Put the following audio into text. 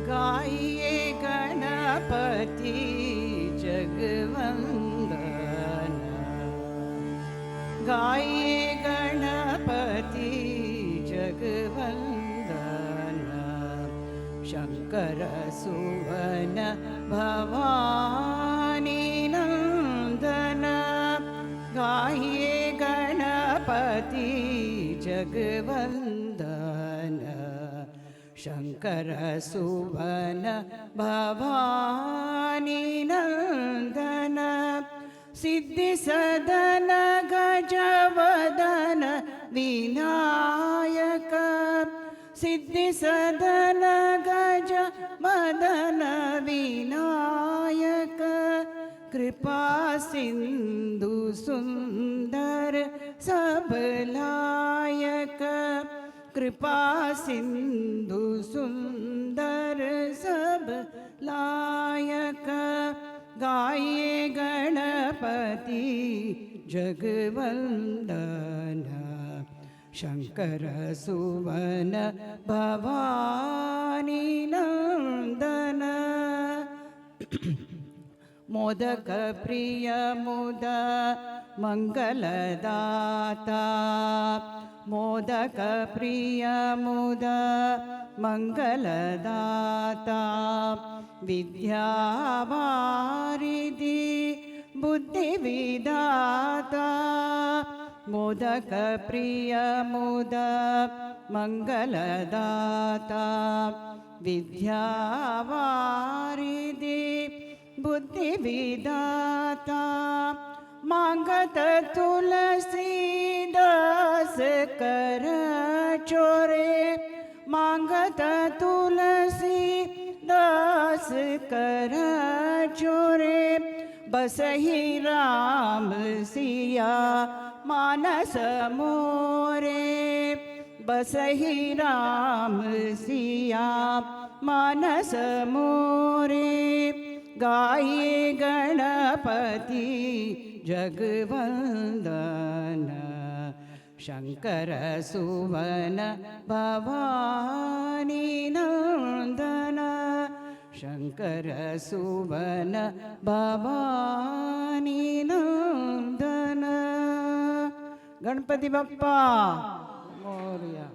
गाइए गणपति जगवंदन, गाइए गणपति जगवंदन। शंकर सुवन भवानी नंदन, गाइए गणपति जगवंदन। शंकर सुवन भवानी नंदन, सिद्धि सदन गजवदन विनायक। सिद्धि सदन गजवदन विनायक, कृपा सिंधु सुंदर सबलायक। कृपा सिंधु सुंदर सब लायक, गाइए गणपति जगवंदन। शंकर सुवन भवानी नंदन। मोदक प्रिय मुद मंगलदाता, मोदक प्रिय मुद मंगलदाता। विद्यावारिधि बुद्धिविदाता, मोदक प्रिय मुद मंगलदाता। विद्यावारिधि बुद्धिविदाता, मांगत तुलसीदास कर चोरे। मांगत तुलसीदास कर चोरे, बसहि राम सिया मानस मोरे। बसहि राम सिया मानस मोरे, गाइए गणपति जगवंदन। शंकर सुवन भवानी नंदन। शंकर सुवन भवानी नंदन। गणपति बप्पा मोरया।